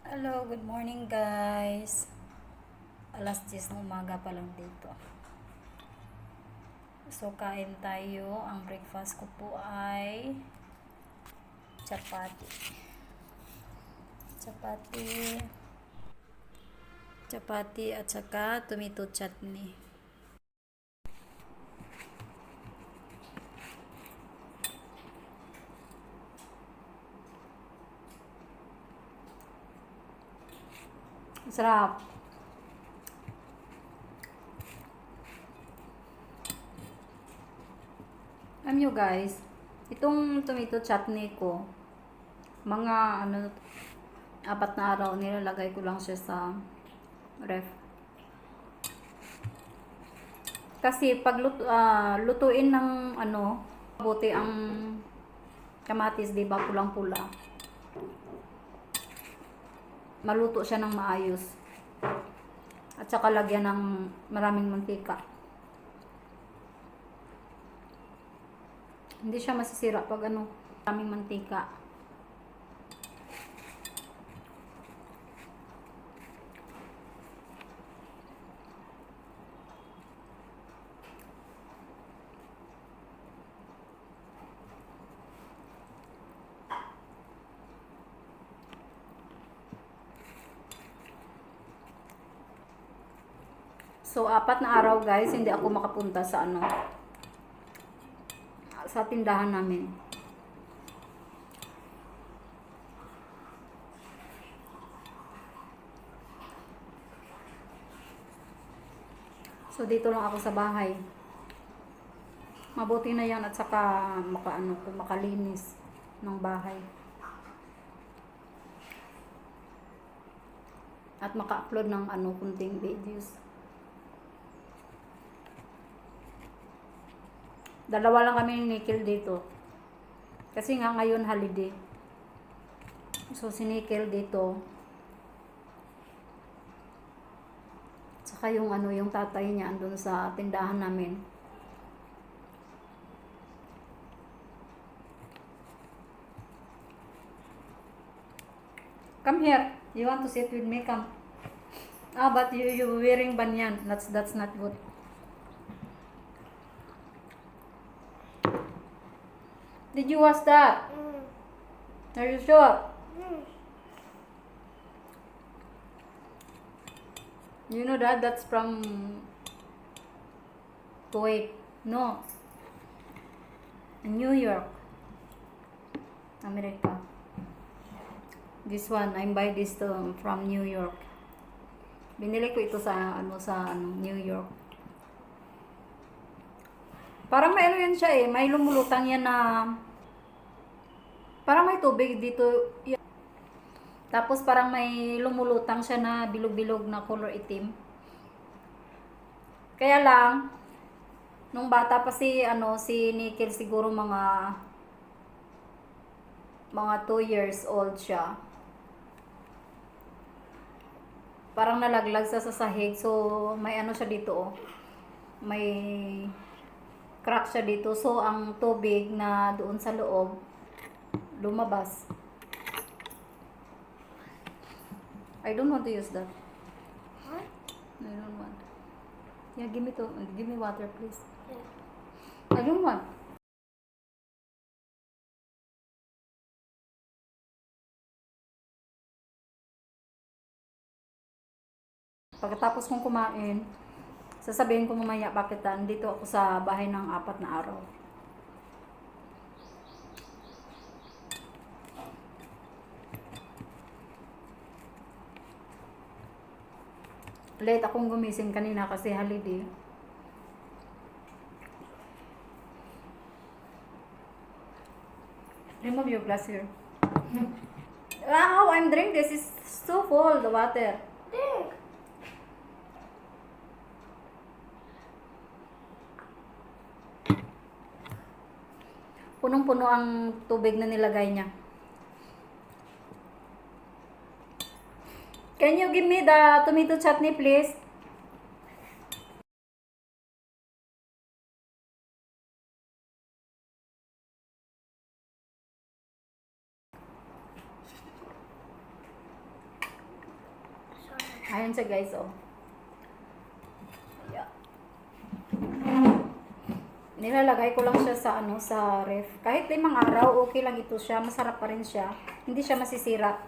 Hello, good morning guys. Alas 10 ng umaga pa lang dito. So, kain tayo. Ang breakfast ko po ay chapati. Chapati. Chapati at saka tomato chutney. Sarap. Alam nyo guys, itong tomato chutney ko, mga 4 na araw, nilalagay ko lang siya sa ref. Kasi pag lutuin ng buti ang kamatis, di ba, pulang-pula. Maluto siya ng maayos. At saka lagyan ng maraming mantika. Hindi siya masisira pag maraming mantika. So, 4 na araw guys, hindi ako makapunta sa sa tindahan namin. So, dito lang ako sa bahay. Mabuti na yan at saka makalinis ng bahay. At maka-upload ng kunting videos. Dalawa lang kami ni Nickel dito. Kasi nga ngayon holiday. So si Nickel dito. Saka yung yung tatay niya andun sa tindahan namin. Come here. You want to sit with me? Come. But you wearing banyan. That's not good. Did you wash that? Are you sure? You know that's from Kuwait. No. New York. America. This one, I buy this from New York. Binili ko ito sa New York. Parang may yan siya may lumulutang yan na parang may tubig dito. Tapos parang may lumulutang siya na bilog-bilog na color itim. Kaya lang, nung bata pa si Nickel, siguro mga 2 years old siya. Parang nalaglag sa sahig. So, may siya dito may crack siya dito. So, ang tubig na doon sa loob, lumabas. I don't want to use that. Huh? I don't want. Yeah, give me water, please. Yeah. I don't want. Pagkatapos kong kumain, sasabihin ko mamaya bakit dito ako sa bahay ng 4 na araw. Late akong gumising kanina kasi holiday. Remove your glass here. Wow, I'm drinking this. Is so full, the water. Drink. Punong-puno ang tubig na nilagay niya. Can you give me the tomato chutney, please? Ayan siya guys, oh. Ayan. Nilalagay ko lang siya sa sa ref. Kahit 5 araw, okay lang ito siya. Masarap pa rin siya. Hindi siya masisira.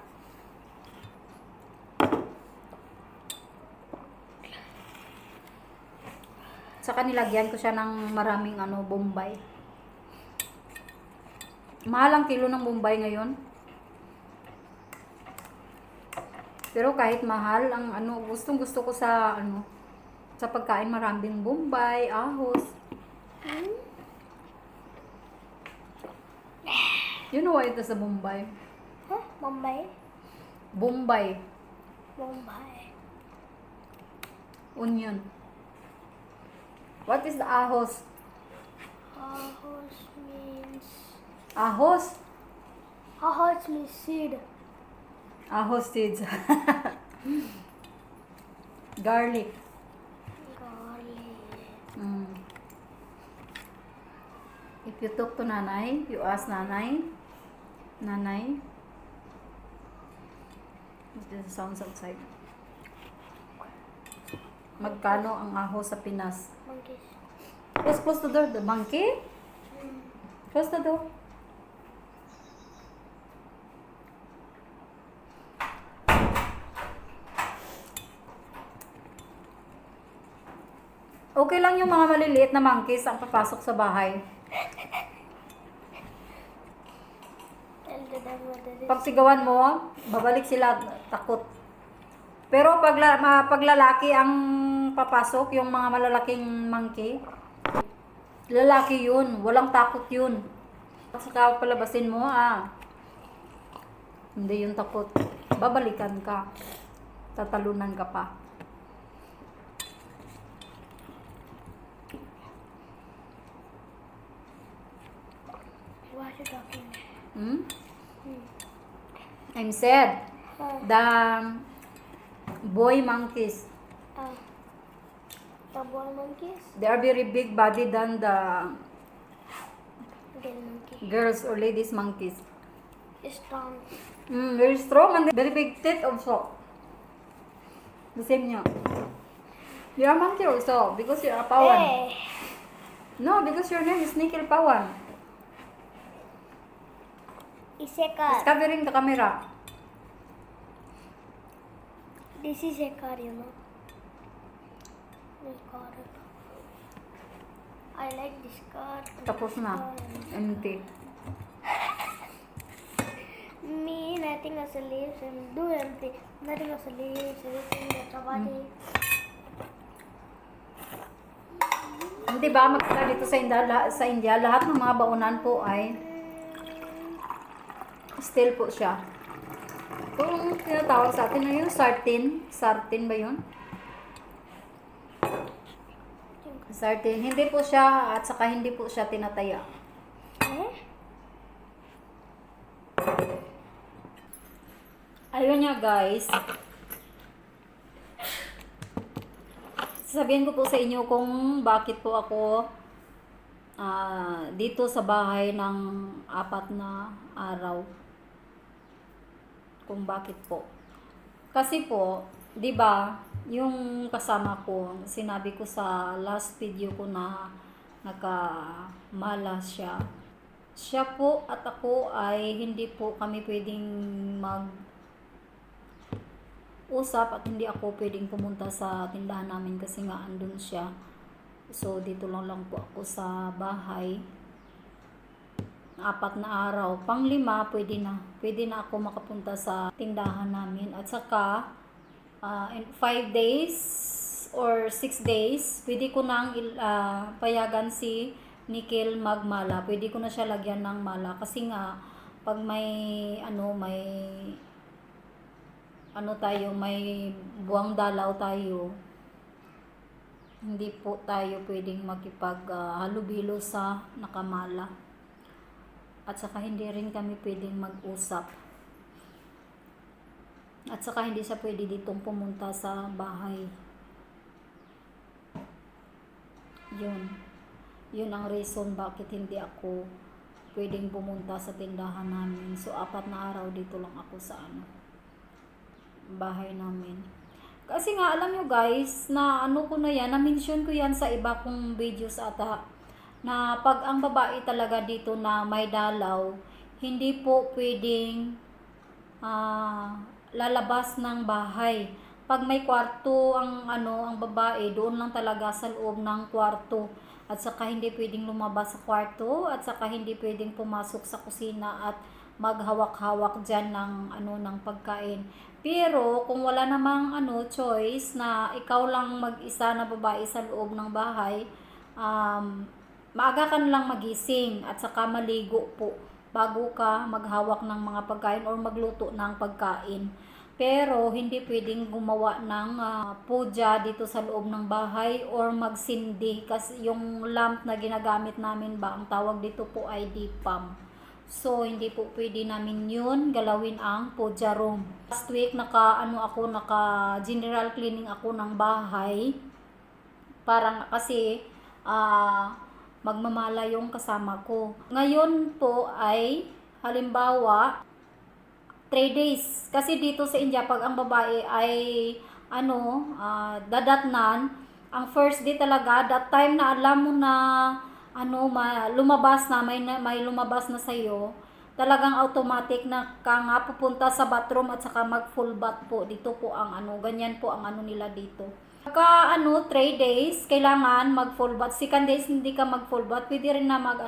Saka nilagyan ko siya ng maraming Bombay. Mahal ang kilo ng Bombay ngayon. Pero kahit mahal, ang gustong-gusto ko sa sa pagkain, maraming Bombay, ahos. You know what it is a Bombay? Huh? Bombay? Bombay, Bombay. onion. What is the ahos? Ahos means... Ahos? Ahos means seed. Ahos seeds. Garlic. Garlic. Mm. If you talk to nanay, you ask nanay, this is the sounds outside. Magkano ang ahos sa Pinas? Monkeys. Close the door. The monkey? Close the door. Okay lang yung mga maliliit na monkeys ang papasok sa bahay. Tell them what it is. Pag sigawan mo, babalik sila takot. Pero pag lalaki ang papasok, yung mga malalaking monkey, lalaki yun, walang takot yun. Saka palabasin mo, hindi yun takot. Babalikan ka. Tatalunan ka pa. What are you talking? Hmm? I'm sad. The boy monkeys, The boy monkeys? they are very big body than the Girl monkey. girls or ladies monkeys. Strong. Very strong and very big teeth also. The same niya. You are monkey also because you are Pawan. Hey. No, because your name is Nikhil Pawan. It's Isekar. covering the camera. This is a car, you know. This car. I like this car. Tapos na. Empty. Me, nothing as a leaves and do empty. Nothing as a leaves, everything that's about it. Hindi ba magkita dito sa India, lahat ng mga baunan po ay steel po siya. Kung tinatawag sa atin na yung sartin ba yun? Sartin. Hindi po siya at saka hindi po siya tinataya. Eh? Ayun niya guys. Sabihin ko po sa inyo kung bakit po ako dito sa bahay ng 4 na araw. Kung bakit po. Kasi po, 'di ba, yung kasama ko, sinabi ko sa last video ko na nakamala siya. Siya po at ako ay hindi po kami pwedeng usap at hindi ako pwedeng pumunta sa tindahan namin kasi nga andun siya. So dito lang po ako sa bahay. 4 na araw. Pang-5 pwede na. Pwede na ako makapunta sa tindahan namin. At saka in 5 days or 6 days, pwede ko nang payagan si Nikhil magmala. Pwede ko na siya lagyan ng mala kasi nga pag may may buwang dalaw tayo, hindi po tayo pwedeng halubilo sa nakamala. At saka hindi rin kami pwedeng mag-usap. At saka hindi siya pwede ditong pumunta sa bahay. Yun ang reason bakit hindi ako pwedeng pumunta sa tindahan namin. So 4 na araw dito lang ako sa bahay namin. Kasi nga, alam nyo guys, na ano ko na yan, na-mention ko yan sa iba kong videos ata, na pag ang babae talaga dito na may dalaw, hindi po pwedeng lalabas ng bahay. Pag may kwarto ang babae, doon lang talaga sa loob ng kwarto. At saka hindi pwedeng lumabas sa kwarto, at saka hindi pwedeng pumasok sa kusina at maghawak-hawak diyan ng pagkain. Pero kung wala namang choice na ikaw lang mag-isa na babae sa loob ng bahay, maaga ka na lang magising at saka maligo po bago ka maghawak ng mga pagkain or magluto ng pagkain. Pero hindi pwedeng gumawa ng puja dito sa loob ng bahay or magsindi kasi yung lamp na ginagamit namin ba, ang tawag dito po ay dipam. So hindi po pwede namin yun galawin ang puja room. Last week naka general cleaning ako ng bahay. Parang kasi magmamala yung kasama ko. Ngayon po ay halimbawa 3 days. Kasi dito sa India, pag ang babae ay dadatnan, ang first day talaga, that time na alam mo na lumabas na, may lumabas na sa'yo, talagang automatic na ka nga pupunta sa bathroom at saka mag full bath po. Dito po ang ganyan po ang nila dito. Pagka 3 days, kailangan mag full bath. Second days, hindi ka mag full bath. Pwede rin na mag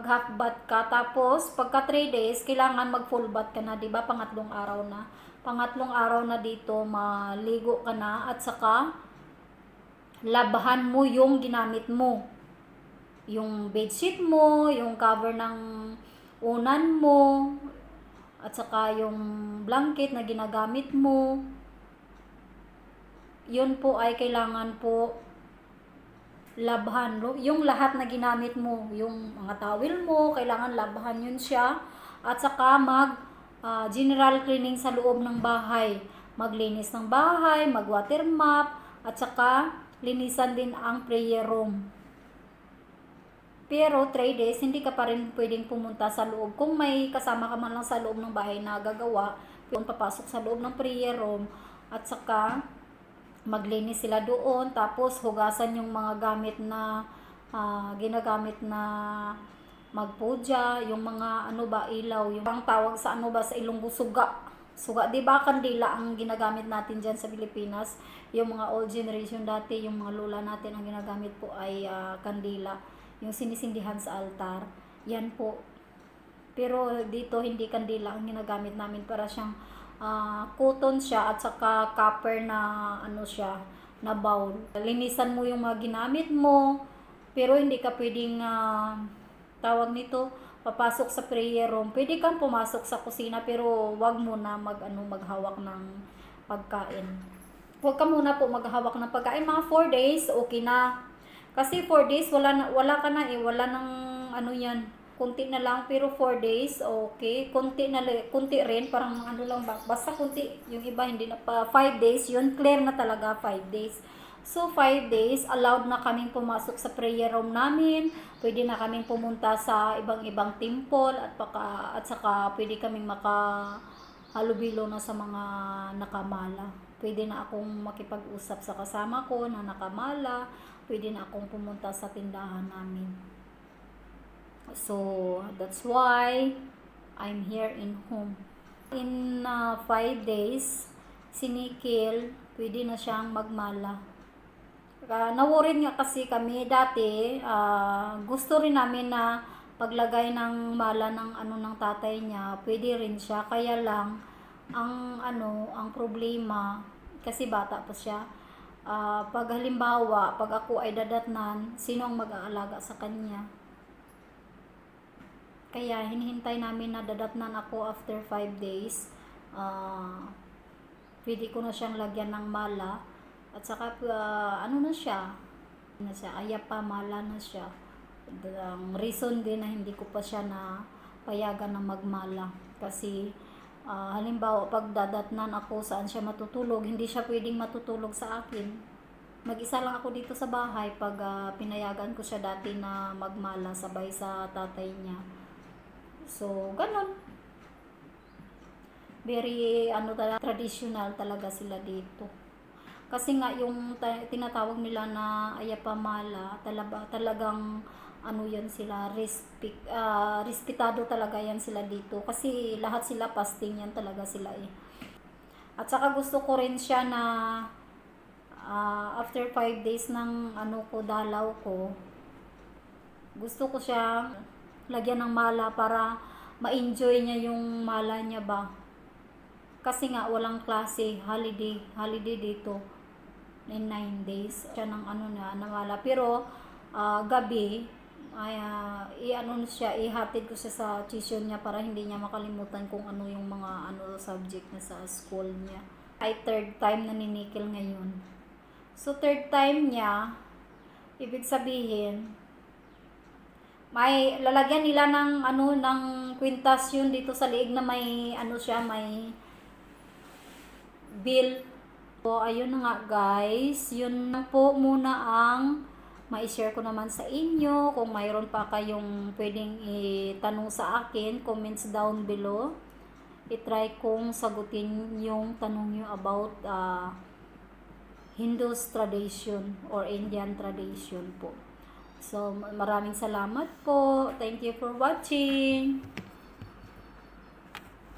half bath ka. Tapos, pagka 3 days, kailangan mag full bath ka na, diba? Pangatlong araw na. Pangatlong araw na dito, maligo ka na at saka labahan mo yung ginamit mo. Yung bedsheet mo, yung cover ng unan mo, at saka yung blanket na ginagamit mo. Yun po ay kailangan po labhan. Yung lahat na ginamit mo, yung mga towel mo, kailangan labhan yun siya. At saka general cleaning sa loob ng bahay. Maglinis ng bahay, mag-water mop, at saka linisan din ang prayer room. Pero 3 days, hindi ka pa rin pwedeng pumunta sa loob. Kung may kasama ka man lang sa loob ng bahay na gagawa, papasok sa loob ng prayer room, at saka maglinis sila doon, tapos hugasan yung mga gamit na ginagamit na magpuja, yung mga ilaw, yung bang tawag sa sa Ilonggo, suga, 'di ba? Kandila ang ginagamit natin diyan sa Pilipinas. Yung mga old generation dati, yung mga lola natin, ang ginagamit po ay kandila, yung sinisindihan sa altar. Yan po. Pero dito hindi kandila ang ginagamit namin, para siyang cotton siya at saka copper na siya, na bowl. Linisan mo yung mga ginamit mo, pero hindi ka pwedeng tawag nito, papasok sa prayer room. Pwede kang pumasok sa kusina, pero wag mo na maghawak ng pagkain. Huwag ka muna po maghawak ng pagkain. Mga 4 days, okay na. Kasi 4 days, wala ka na wala nang yan. Kunti na lang, pero 4 days, okay. Kunti rin, parang lang ba. Basta kunti, yung iba hindi na pa. 5 days, yun, clear na talaga, 5 days. So, 5 days, allowed na kaming pumasok sa prayer room namin. Pwede na kaming pumunta sa ibang temple, at saka pwede kaming makahalubilo na sa mga nakamala. Pwede na akong makipag-usap sa kasama ko na nakamala. Pwede na akong pumunta sa tindahan namin. So, that's why I'm here in home. In 5 days, si Nikil, pwede na siyang magmala. Naworried nga kasi kami dati, gusto rin namin na paglagay ng mala ng tatay niya, pwede rin siya. Kaya lang, ang problema, kasi bata pa siya, pag halimbawa, pag ako ay dadatnan, sino ang mag-aalaga sa kanya? Kaya hinihintay namin na dadatnan ako after 5 days. Pwede ko na siyang lagyan ng mala. At saka na siya, ayapa, mala na siya. Ang reason din na hindi ko pa siya na payagan na magmala. Kasi halimbawa pag dadatnan ako, saan siya matutulog? Hindi siya pwedeng matutulog sa akin. Mag-isa lang ako dito sa bahay pag pinayagan ko siya dati na magmala sabay sa tatay niya. So, ganun. Very traditional talaga sila dito. Kasi nga yung tinatawag nila na Ayapamala, talagang ano yan sila, respetado talaga yan sila dito. Kasi lahat sila fasting yan talaga sila eh. At saka gusto ko rin siya na after 5 days ng dalaw ko, gusto ko siya lagyan ng mala para ma-enjoy niya yung mala niya ba. Kasi nga walang klase, holiday dito in 9 days siya ng mala. Pero gabi ay ihatid ko siya sa tuition niya para hindi niya makalimutan kung ano yung mga subject na sa school niya. Ay third time na ninikil ngayon. So third time niya, ibig sabihin may lalagyan nila ng kwintas yun dito sa liig na may may bill. So, ayun na nga guys. Yun na po muna ang ma-share ko naman sa inyo. Kung mayroon pa kayong pwedeng itanong sa akin, comments down below. I-try kong sagutin yung tanong nyo about Hindu's tradition or Indian tradition po. So, maraming salamat po. Thank you for watching.